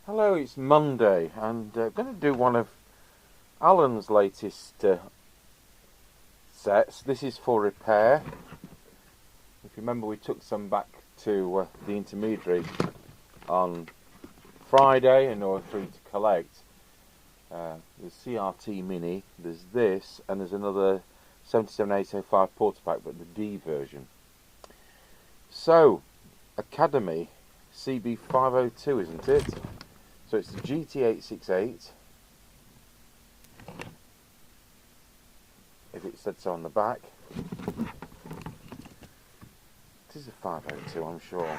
Hello, it's Monday, and I'm going to do one of Alan's latest sets. This is for repair. If you remember, we took some back to the intermediary on Friday in order for him to collect. The CRT Mini, there's this, and there's another 77805 Portapack, but the D version. So, Academy CB502, isn't it? So it's the GT868, if it said so on the back. It is a 502, I'm sure.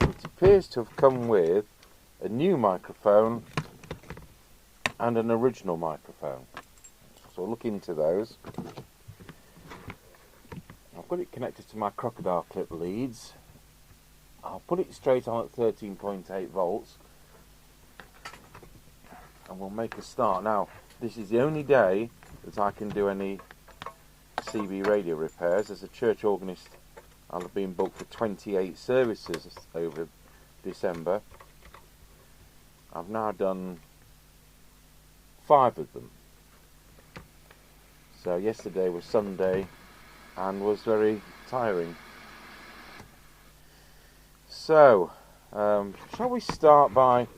It appears to have come with a new microphone and an original microphone. So we'll look into those. I've got it connected to my crocodile clip leads. I'll put it straight on at 13.8 volts. And we'll make a start. Now, this is the only day that I can do any CB radio repairs. As a church organist, I'll have been booked for 28 services over December. I've now done 5 of them. So yesterday was Sunday and was very tiring. So, shall we start by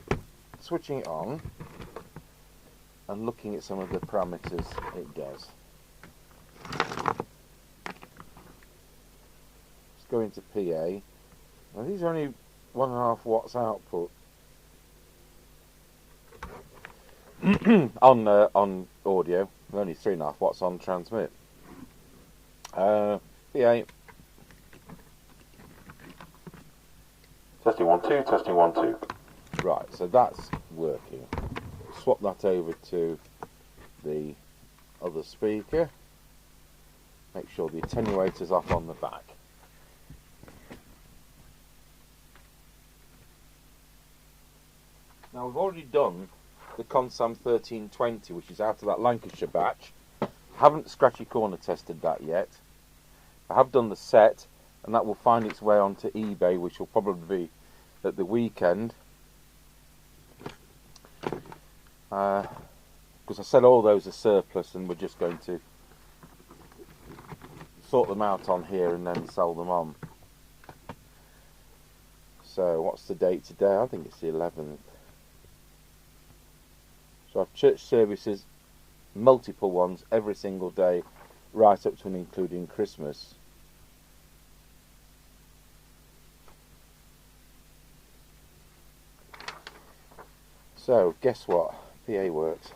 switching it on and looking at some of the parameters it does. Let's go into PA. Now these are only 1.5 watts output on audio, only 3.5 watts on transmit. PA. Testing 1 2, testing 1 2. Right, so that's working. Swap that over to the other speaker. Make sure the attenuator's off on the back. Now we've already done the Consam 1320, which is out of that Lancashire batch. Haven't scratchy corner tested that yet. I have done the set, and that will find its way onto eBay, which will probably be at the weekend. Because I said all those are surplus and we're just going to sort them out on here and then sell them on. So what's the date today? I think it's the 11th. So I've church services, multiple ones every single day, right up to and including Christmas. So guess what? PA works.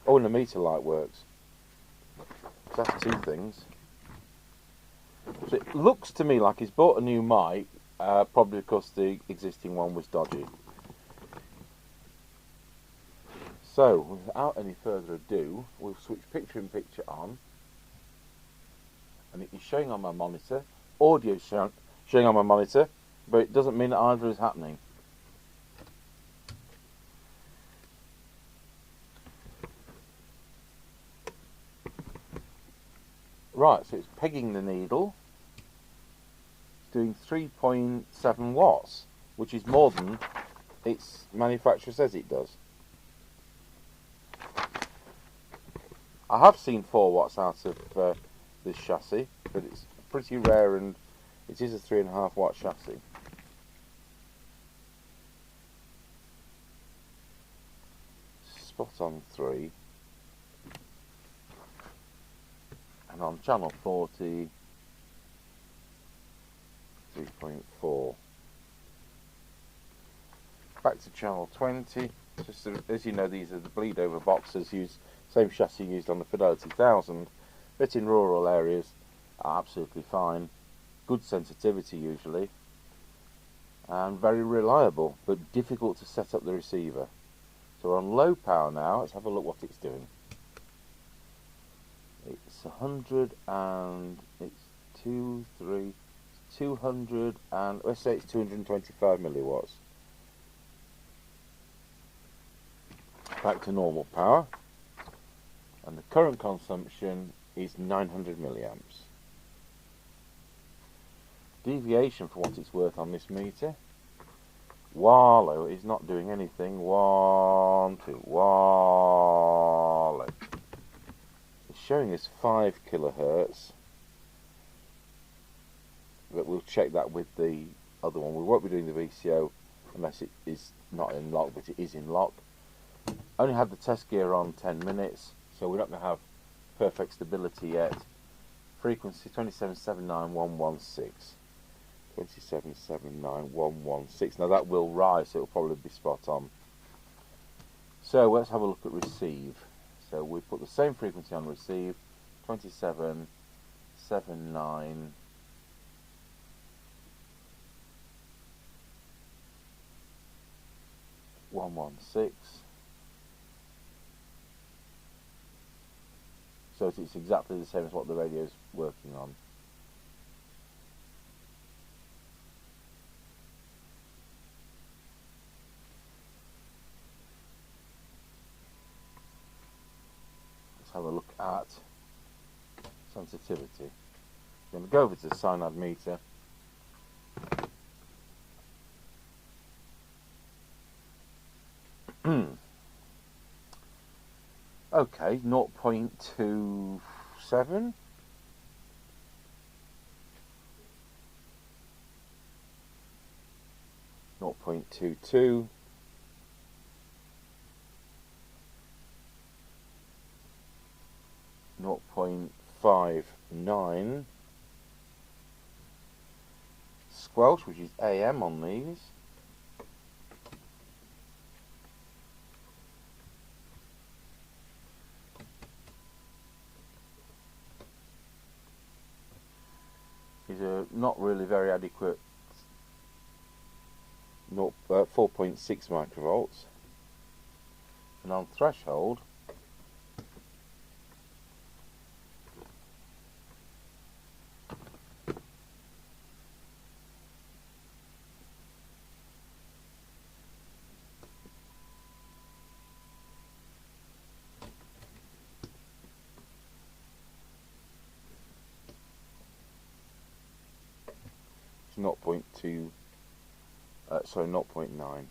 Oh, and the meter light works. So that's 2 things. So it looks to me like he's bought a new mic, probably because the existing one was dodgy. So, without any further ado, we'll switch picture in picture on. And it is showing on my monitor. Audio is showing on my monitor, but it doesn't mean that either is happening. Right, so it's pegging the needle. It's doing 3.7 watts, which is more than its manufacturer says it does. I have seen 4 watts out of this chassis, but it's pretty rare, and it is a 3.5 watt chassis. Spot on 3. And on channel 40, 3.4. Back to channel 20. Just as you know, these are the bleed over boxes, same chassis used on the Fidelity 1000, but in rural areas are absolutely fine. Good sensitivity usually, and very reliable, but difficult to set up the receiver. So we're on low power now. Let's have a look what it's doing. It's 100 and it's 200 and let's say it's 225 milliwatts. Back to normal power, and the current consumption is 900 milliamps. Deviation for what it's worth on this meter Wallow is not doing anything. 1, 2, wallow. It's showing us 5 kilohertz, but we'll check that with the other one. We won't be doing the VCO unless it is not in lock, but it is in lock. Only had the test gear on 10 minutes, so we're not going to have perfect stability yet. Frequency 2779116. 2779116. Now that will rise, so it'll probably be spot on. So let's have a look at receive. So we put the same frequency on receive, 2779116. So it's exactly the same as what the radio's working on. Let's have a look at sensitivity. I'm going to go over to the SINAD meter. Okay, 0.27. 0.22. 0.59. Squelch, which is AM on these. Is a not really very adequate 4.6 microvolts, and on threshold it's 0.2. Sorry, 0.9.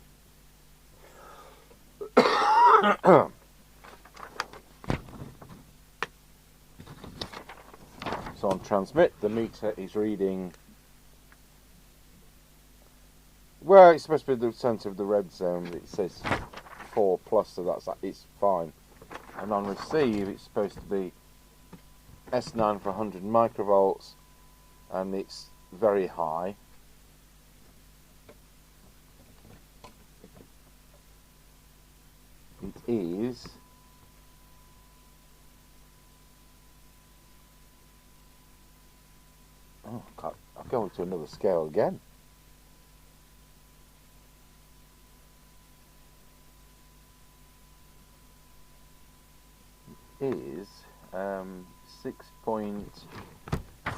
So on transmit, the meter is reading. Well, it's supposed to be the centre of the red zone. It says 4 plus, so it's fine. And on receive, it's supposed to be S9 for 100 microvolts, and it's very high. It is I'll go to another scale again. It is 6.4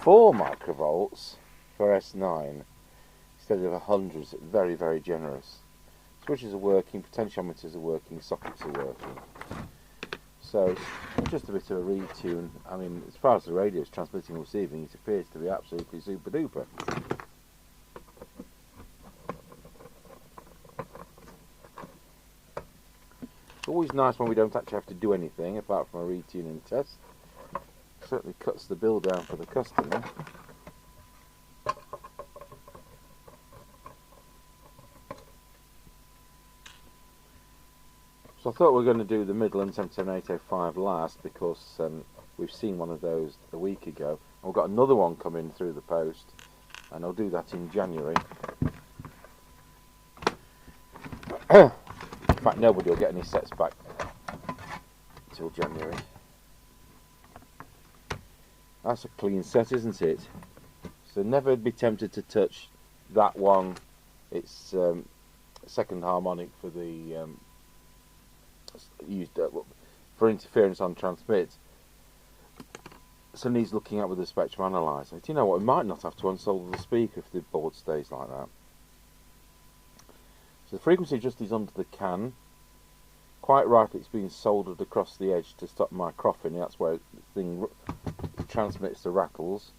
microvolts for S9 instead of 100. Very, very generous. Switches are working, potentiometers are working, sockets are working. So it's just a bit of a retune. I mean, as far as the radio is transmitting and receiving, it appears to be absolutely super duper. It's always nice when we don't actually have to do anything apart from a retuning test. Certainly cuts the bill down for the customer. So I thought we were going to do the Midland 77805 last because we've seen one of those a week ago. And we've got another one coming through the post, and I'll do that in January. In fact, nobody will get any sets back until January. That's a clean set, isn't it? So never be tempted to touch that one. It's second harmonic for the used for interference on transmit. So needs looking at with the spectrum analyzer. Do you know what? We might not have to unsolder the speaker if the board stays like that. So the frequency just is under the can. Quite rightly, it's been soldered across the edge to stop my coughing. That's where the thing transmits the rattles.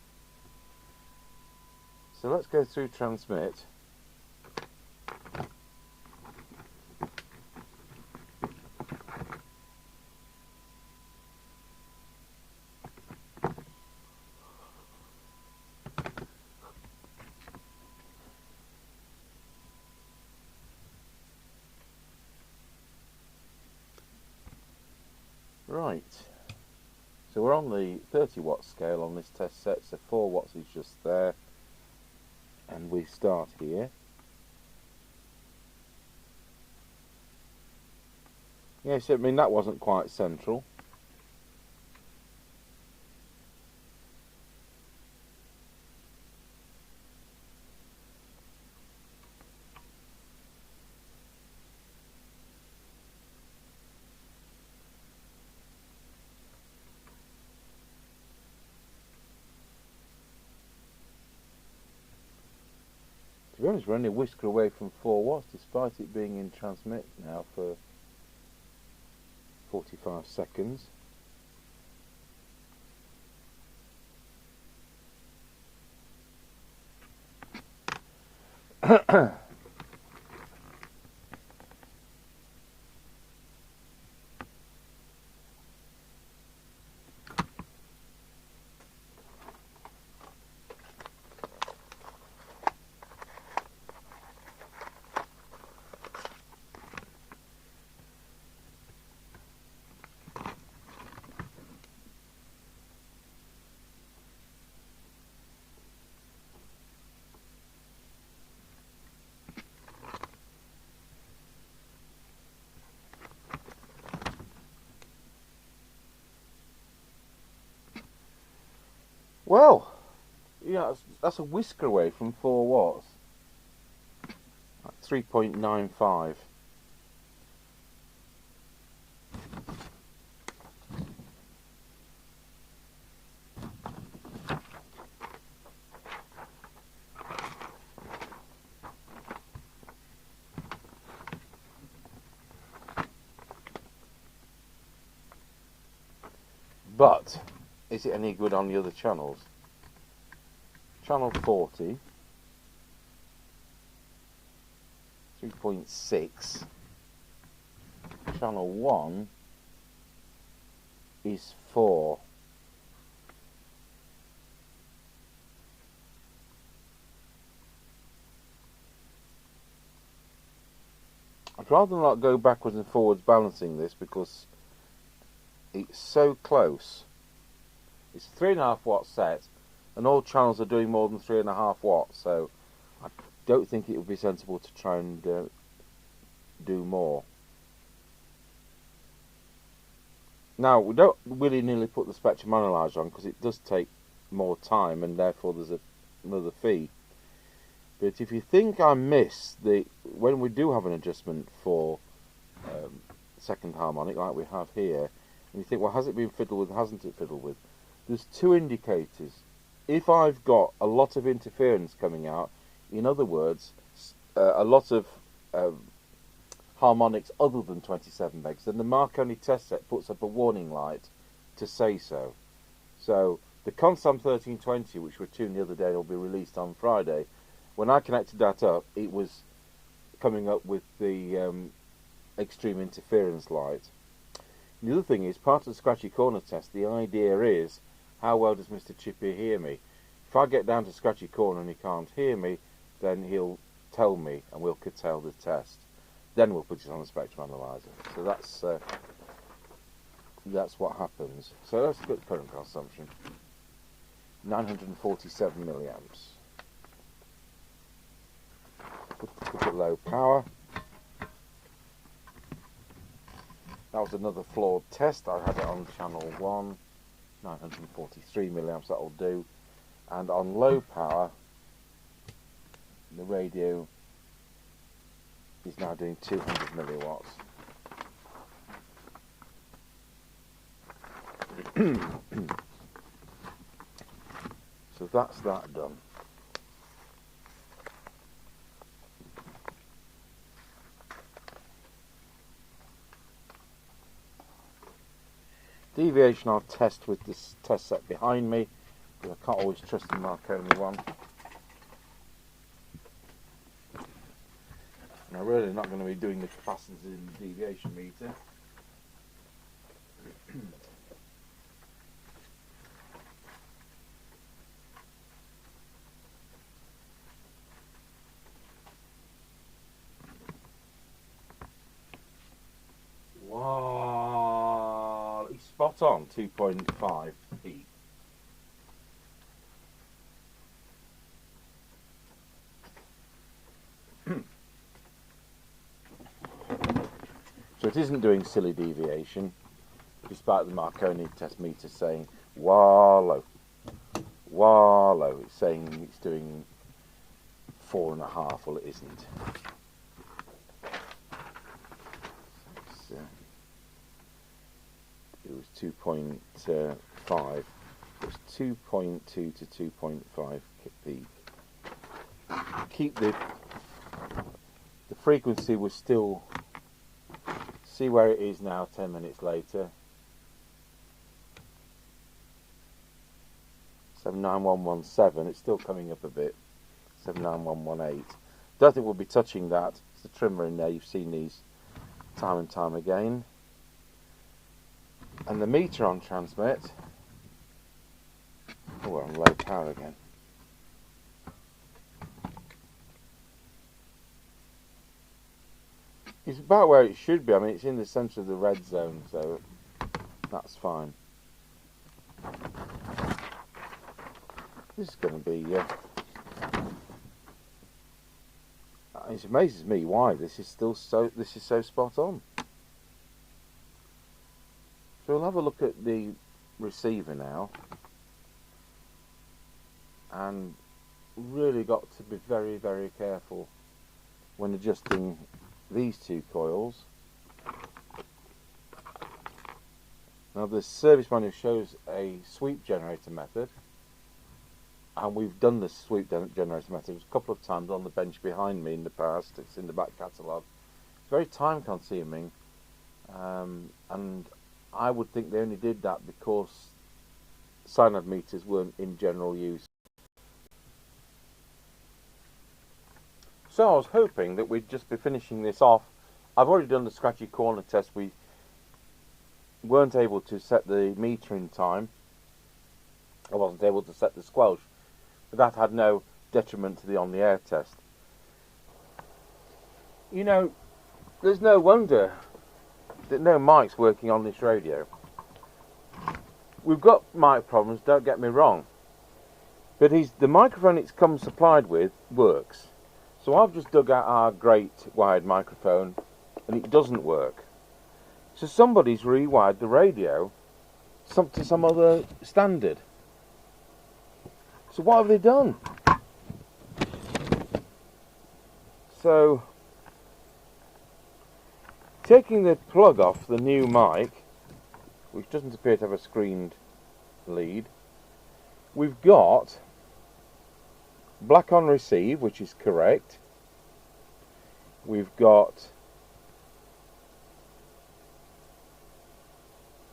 So let's go through transmit. Right, so we're on the 30 watt scale on this test set, so 4 watts is just there, and we start here. Yes, I mean that wasn't quite central. To be honest, we're only a whisker away from 4 watts, despite it being in transmit now for 45 seconds. Well, yeah, that's a whisker away from 4 watts. 3.95. But is it any good on the other channels? Channel 40, 3.6. Channel 1 is 4. I'd rather not go backwards and forwards balancing this because it's so close. It's a 3.5 watt set, and all channels are doing more than 3.5 watts, so I don't think it would be sensible to try and do more. Now, we don't willy-nilly put the spectrum analyzer on because it does take more time, and therefore there's another fee. But if you think I miss when we do have an adjustment for second harmonic like we have here, and you think, well, has it been fiddled with, hasn't it fiddled with? There's 2 indicators. If I've got a lot of interference coming out, in other words, a lot of harmonics other than 27 megs, then the Marconi test set puts up a warning light to say so. So the Consam 1320, which we tuned the other day, will be released on Friday. When I connected that up, it was coming up with the extreme interference light. The other thing is, part of the scratchy corner test, the idea is, how well does Mr. Chippy hear me? If I get down to scratchy corner and he can't hear me, then he'll tell me and we'll curtail the test. Then we'll put it on the spectrum analyzer. So that's what happens. So let's look at current consumption. 947 milliamps. Put it low power. That was another flawed test. I had it on channel 1, 943 milliamps, that'll do. And on low power, the radio is now doing 200 milliwatts. So that's that done. Deviation I'll test with this test set behind me, because I can't always trust the Marconi one. And I'm really not going to be doing the capacitors in the deviation meter. Wow, it's spot on 2.5 peak. So it isn't doing silly deviation, despite the Marconi test meter saying wallow, wallow. It's saying it's doing 4.5. Well, it isn't. So it was 2.5. It was 2.2 to 2.5 peak. Keep the frequency was still. See where it is now 10 minutes later. 79117, it's still coming up a bit. 79118. Don't think we'll be touching that. It's the trimmer in there, you've seen these time and time again. And the meter on transmit. Oh, we're on low power again. It's about where it should be. I mean, it's in the centre of the red zone, so that's fine. This is going to be. It amazes me why this is still so. This is so spot on. So we'll have a look at the receiver now, and really got to be very, very careful when adjusting these two coils. Now the service manual shows a sweep generator method, and we've done the sweep generator method a couple of times on the bench behind me in the past. It's in the back catalogue. It's very time consuming, and I would think they only did that because SINAD meters weren't in general use. So I was hoping that we'd just be finishing this off. I've already done the scratchy corner test. We weren't able to set the meter in time. I wasn't able to set the squelch, but that had no detriment to the on-the-air test. You know, there's no wonder that no mic's working on this radio. We've got mic problems, don't get me wrong, but the microphone it's come supplied with works. So I've just dug out our great wired microphone and it doesn't work. So somebody's rewired the radio to some other standard. So what have they done? So taking the plug off the new mic, which doesn't appear to have a screened lead, we've got black on receive, which is correct. We've got,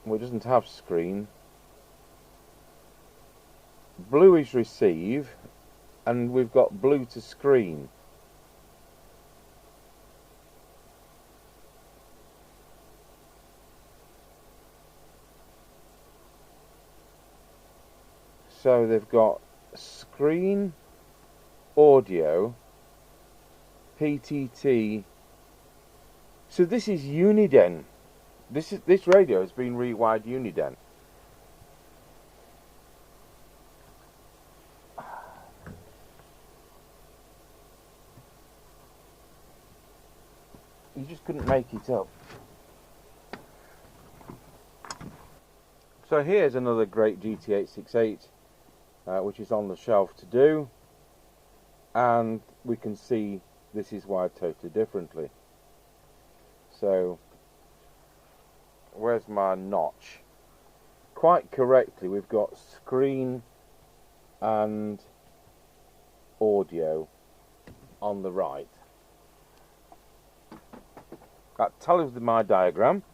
well, it doesn't have screen. Blue is receive, and we've got blue to screen. So they've got screen, audio, PTT. So this is Uniden. This radio has been rewired Uniden. You just couldn't make it up. So here's another great GT868, which is on the shelf to do, and we can see this is wired totally differently. So where's my notch? Quite correctly, we've got screen and audio on the right. That tallies with my diagram.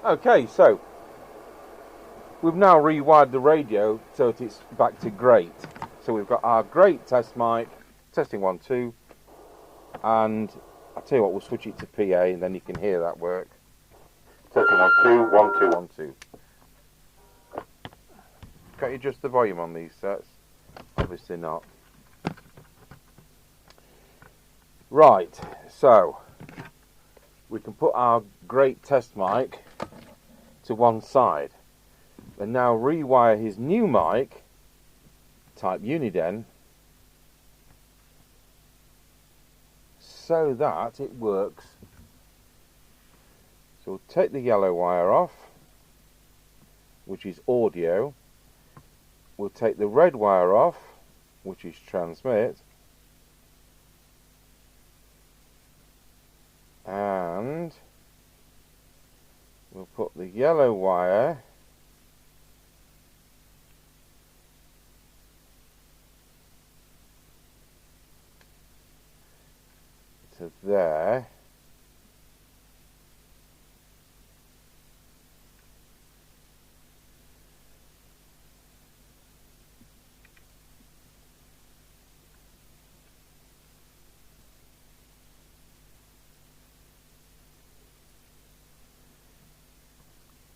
Okay, so we've now rewired the radio so that it's back to great. So we've got our great test mic, testing 1 2, and I'll tell you what, we'll switch it to PA and then you can hear that work. Testing 1 2 1 2 1 2. Can't you adjust the volume on these sets? Obviously not. Right, so we can put our great test mic to one side and now rewire his new mic type Uniden so that it works. So we'll take the yellow wire off, which is audio. We'll take the red wire off, which is transmit, and we'll put the yellow wire to there,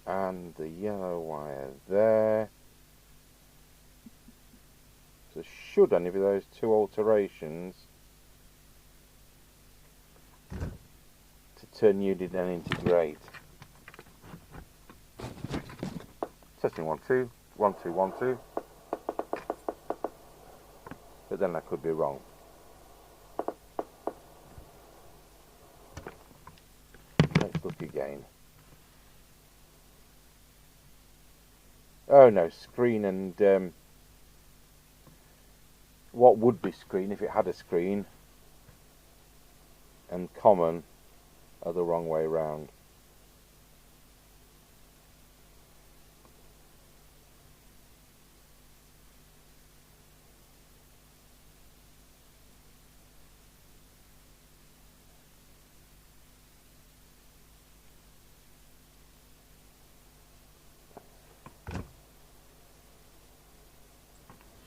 and the yellow wire there. So should any of those two alterations to turn Uniden into great. Testing 1 2 1 2 1 2. But then I could be wrong. Let's look again. Oh no, screen and what would be screen if it had a screen and common are the wrong way round.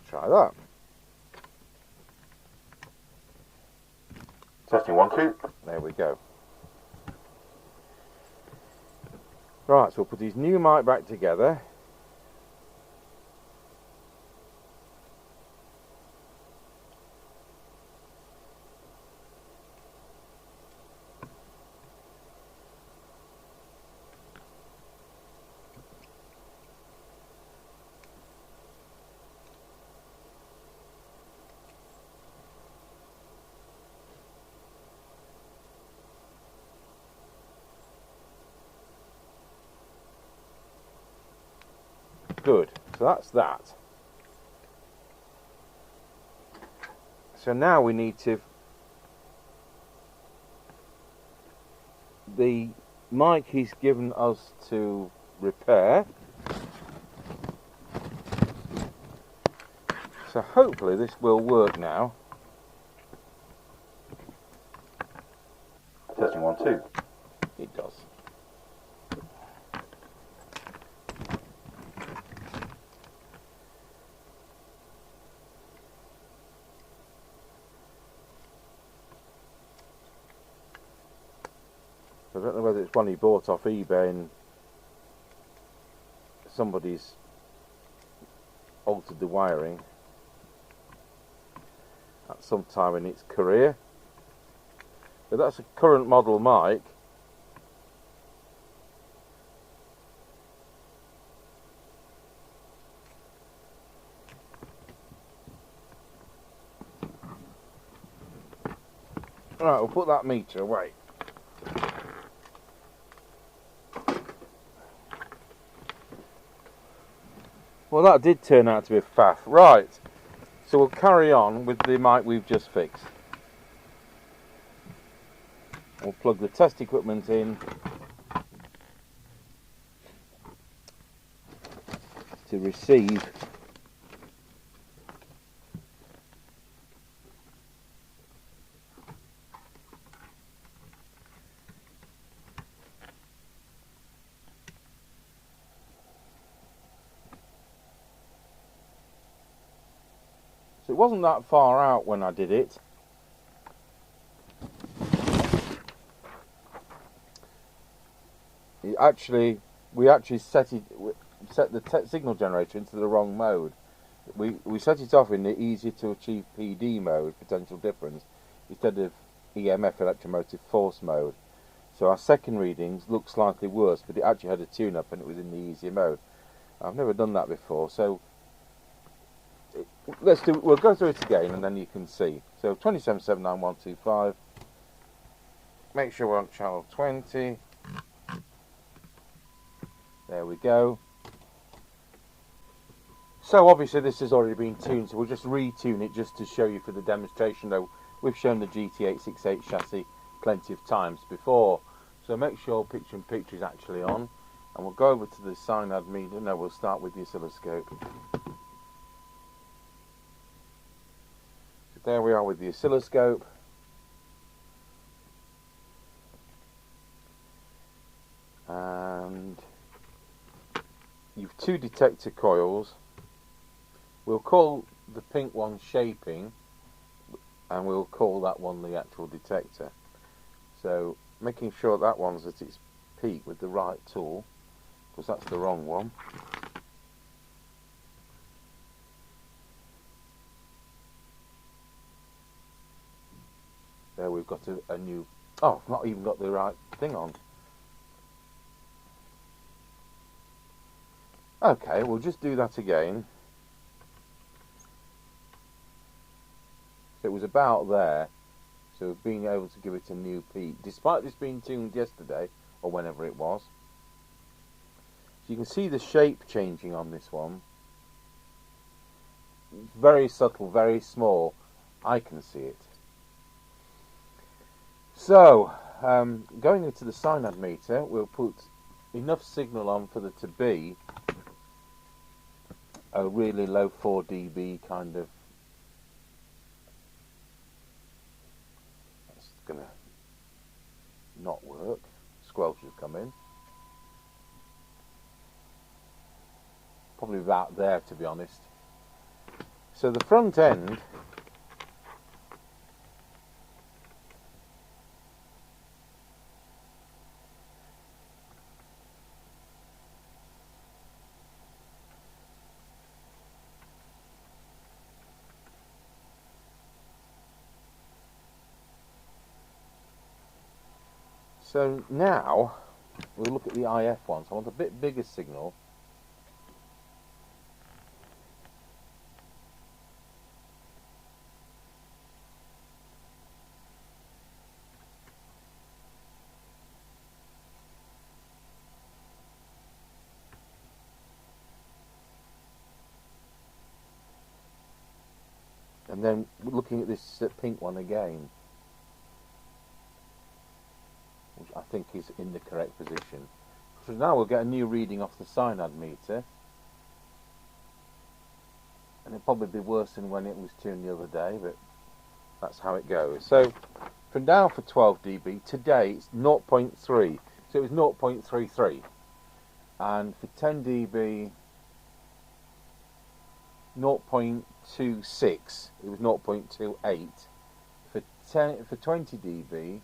Try that. Testing 1 2. There we go. Right, so we'll put his new mic back together. Good, so that's that. So now we need to, the mic he's given us to repair. So hopefully this will work now. Testing 1 2. It does. I don't know whether it's one he bought off eBay and somebody's altered the wiring at some time in its career. But that's a current model mic. Alright, we'll put that meter away. Well, that did turn out to be a faff. Right, so we'll carry on with the mic we've just fixed. We'll plug the test equipment in to receive So it wasn't that far out when I did it. We actually set the signal generator into the wrong mode. We set it off in the easier to achieve PD mode, potential difference, instead of EMF, electromotive force mode. So our second readings looked slightly worse, but it actually had a tune-up and it was in the easier mode. I've never done that before, so we'll go through it again and then you can see. So 2779125. Make sure we're on channel 20. There we go. So obviously this has already been tuned, so we'll just retune it just to show you for the demonstration, though we've shown the GT868 chassis plenty of times before. So make sure picture-in-picture is actually on, and we'll go over to the SINAD meter. No, we'll start with the oscilloscope. So there we are with the oscilloscope. And you've two detector coils. We'll call the pink one shaping, and we'll call that one the actual detector. So making sure that one's at its peak with the right tool, because that's the wrong one. There we've got a new... Oh, I've not even got the right thing on. Okay, we'll just do that again. So it was about there, so being able to give it a new peak, despite this being tuned yesterday, or whenever it was. So you can see the shape changing on this one. It's very subtle, very small. I can see it. So, going into the SINAD meter, we'll put enough signal on for there to be a really low 4 dB kind of... That's going to not work. Squelch has come in. Probably about there, to be honest. So the front end so now we'll look at the IF one. So I want a bit bigger signal. And then looking at this pink one again, which I think is in the correct position. So now we'll get a new reading off the SINAD meter, and it'll probably be worse than when it was tuned the other day, but that's how it goes. So from now for 12 dB, today it's 0.3, so it was 0.33, and for 10 dB 0.26, it was 0.28. For 20 dB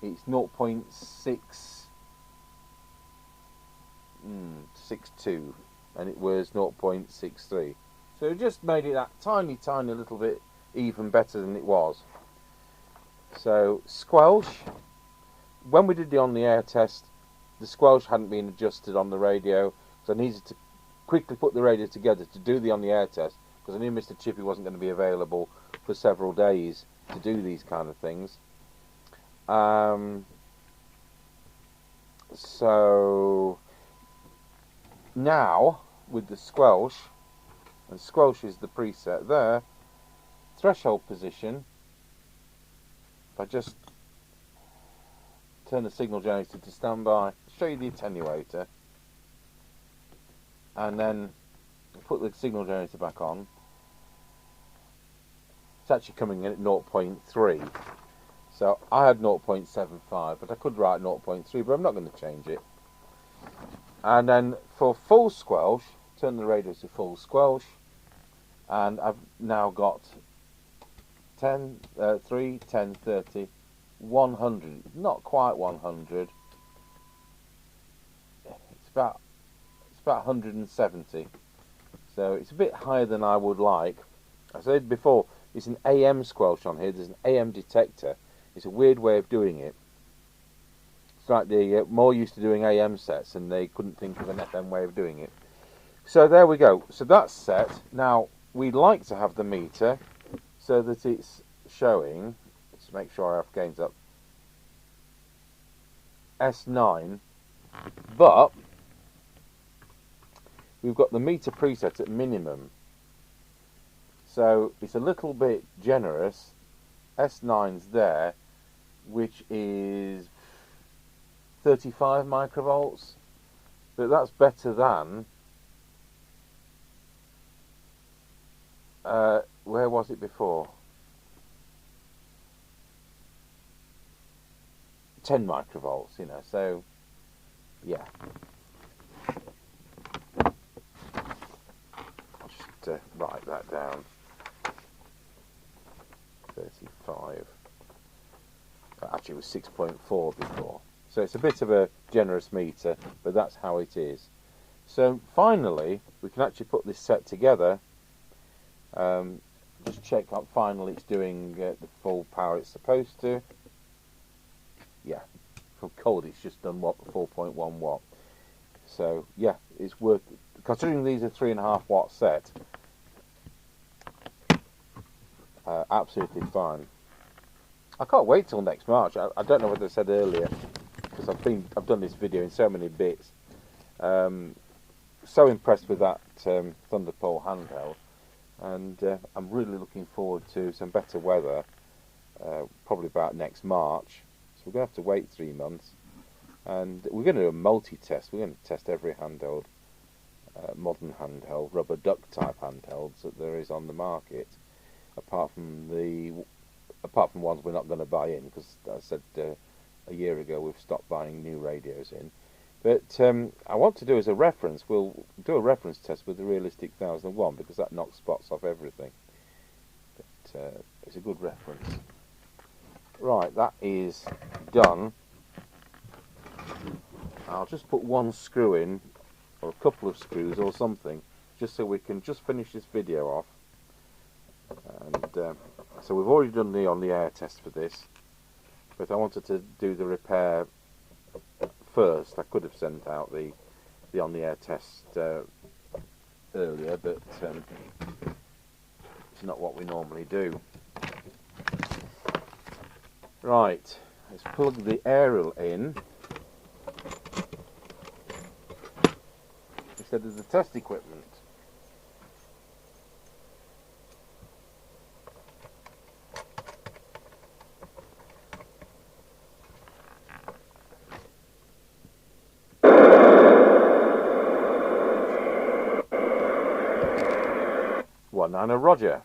it's 0.62, and it was 0.63. So it just made it that tiny little bit even better than it was. So squelch, when we did the on the air test, the squelch hadn't been adjusted on the radio, so I needed to quickly put the radio together to do the on the air test, because I knew Mr. Chippy wasn't going to be available for several days to do these kind of things. So now with the squelch, and squelch is the preset there, threshold position, if I just turn the signal generator to standby, show you the attenuator, and then put the signal generator back on, it's actually coming in at 0.3. So I had 0.75, but I could write 0.3, but I'm not going to change it. And then for full squelch, turn the radio to full squelch, and I've now got 10, 3, 10, 30, 100. Not quite 100. It's about 170. So it's a bit higher than I would like. I said before, it's an AM squelch on here. There's an AM detector. It's a weird way of doing it. It's like they're more used to doing AM sets, and they couldn't think of an FM way of doing it. So there we go. So that's set. Now we'd like to have the meter so that it's showing. Let's make sure our gain's up. S9, but we've got the meter preset at minimum. So it's a little bit generous. S9's there, which is 35 microvolts, but that's better than where was it before? 10 microvolts, you know, so yeah. I'll just write that down. 35. Actually, it was 6.4 before. So it's a bit of a generous meter, but that's how it is. So finally, we can actually put this set together. Just check out finally it's doing the full power it's supposed to. Yeah, from cold it's just done what, 4.1 watt. So yeah, it's worth, considering these are 3.5 watt set. Absolutely fine. I can't wait till next March. I don't know what I said earlier, because I've done this video in so many bits. So impressed with that Thunderpole handheld, and I'm really looking forward to some better weather, probably about next March. So we're going to have to wait 3 months, and we're going to do a multi-test. We're going to test every handheld, modern handheld, rubber duck type handhelds that there is on the market, apart from ones we're not going to buy in, because I said a year ago we've stopped buying new radios in. But I want to do as a reference, we'll do a reference test with the Realistic 1001, because that knocks spots off everything. But it's a good reference. Right, that is done. I'll just put one screw in, or a couple of screws or something, just so we can just finish this video off. And so we've already done the on-the-air test for this, but I wanted to do the repair first. I could have sent out the on-the-air test earlier, but it's not what we normally do. Right, let's plug the aerial in instead of the test equipment. And a Roger.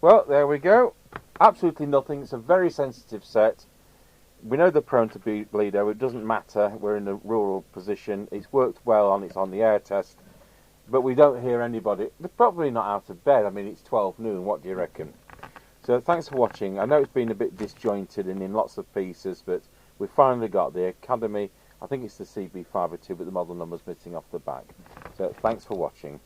Well, there we go. Absolutely nothing. It's a very sensitive set. We know they're prone to bleed over. It doesn't matter. We're in a rural position. It's worked well on its on-the-air test, but we don't hear anybody. They're probably not out of bed. I mean, it's 12 noon. What do you reckon? So thanks for watching. I know it's been a bit disjointed and in lots of pieces, but we finally got the Academy. I think it's the CB502, but the model number's missing off the back. So thanks for watching.